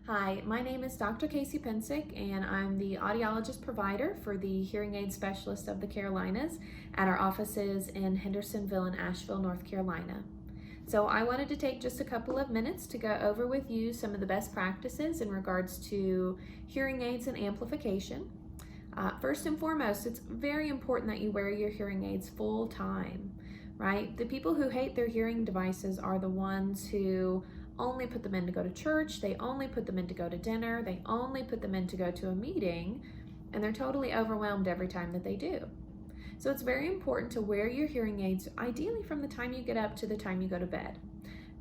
Hi, my name is Dr. Casey Pensick, and I'm the audiologist provider for the hearing aid specialist of the Carolinas at our offices in Hendersonville and Asheville, North Carolina. So I wanted to take just a couple of minutes to go over with you some of the best practices in regards to hearing aids and amplification. First and foremost, it's very important that you wear your hearing aids full time, right? The people who hate their hearing devices are the ones who only put them in to go to church, they only put them in to go to dinner, they only put them in to go to a meeting, and they're totally overwhelmed every time that they do. So it's very important to wear your hearing aids, ideally from the time you get up to the time you go to bed.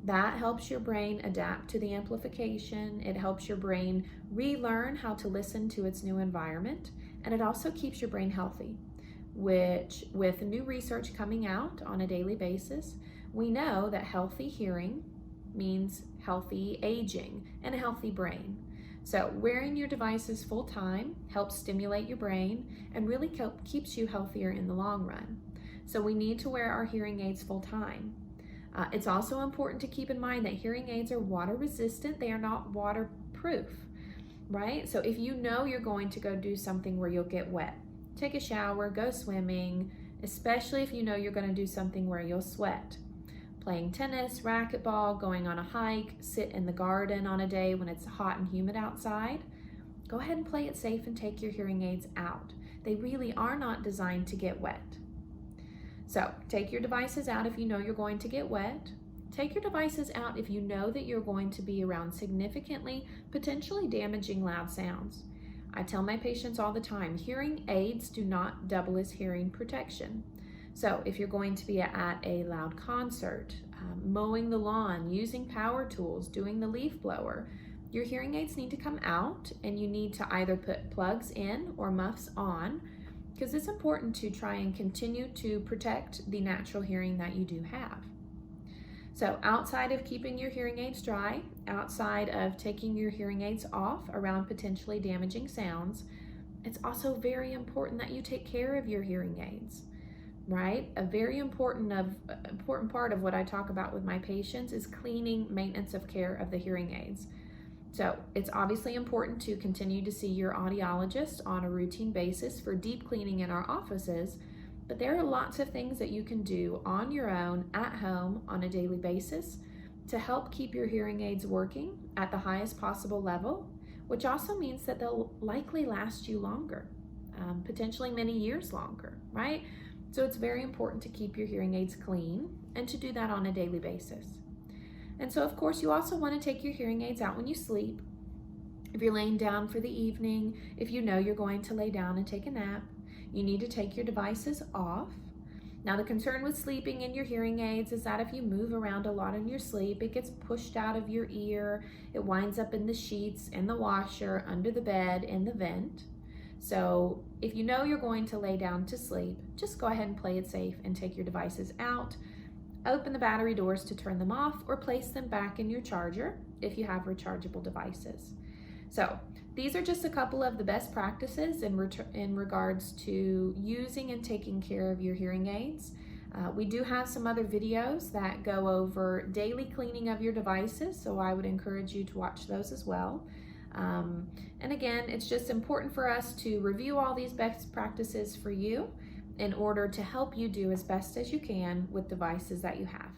That helps your brain adapt to the amplification, it helps your brain relearn how to listen to its new environment, and it also keeps your brain healthy, which with new research coming out on a daily basis, we know that healthy hearing means healthy aging and a healthy brain. So wearing your devices full time helps stimulate your brain and really keeps you healthier in the long run. So we need to wear our hearing aids full time. It's also important to keep in mind that hearing aids are water resistant, they are not waterproof, right? So if you know you're going to go do something where you'll get wet, take a shower, go swimming, especially if you know you're going to do something where you'll sweat. Playing tennis, racquetball, going on a hike, sit in the garden on a day when it's hot and humid outside, go ahead and play it safe and take your hearing aids out. They really are not designed to get wet. So take your devices out if you know you're going to get wet. Take your devices out if you know that you're going to be around significantly, potentially damaging loud sounds. I tell my patients all the time, hearing aids do not double as hearing protection. So if you're going to be at a loud concert, mowing the lawn, using power tools, doing the leaf blower, your hearing aids need to come out and you need to either put plugs in or muffs on, because it's important to try and continue to protect the natural hearing that you do have. So outside of keeping your hearing aids dry, outside of taking your hearing aids off around potentially damaging sounds, it's also very important that you take care of your hearing aids. Right? A very important part of what I talk about with my patients is cleaning, maintenance of care of the hearing aids. So it's obviously important to continue to see your audiologist on a routine basis for deep cleaning in our offices, but there are lots of things that you can do on your own at home on a daily basis to help keep your hearing aids working at the highest possible level, which also means that they'll likely last you longer, potentially many years longer, right? So it's very important to keep your hearing aids clean and to do that on a daily basis. And so of course you also want to take your hearing aids out when you sleep. If you're laying down for the evening, if you know you're going to lay down and take a nap, you need to take your devices off. Now the concern with sleeping in your hearing aids is that if you move around a lot in your sleep, it gets pushed out of your ear, it winds up in the sheets, in the washer, under the bed, in the vent. So if you know you're going to lay down to sleep, just go ahead and play it safe and take your devices out. Open the battery doors to turn them off or place them back in your charger if you have rechargeable devices. So these are just a couple of the best practices in regards to using and taking care of your hearing aids. We do have some other videos that go over daily cleaning of your devices, so I would encourage you to watch those as well. And again, it's just important for us to review all these best practices for you in order to help you do as best as you can with devices that you have.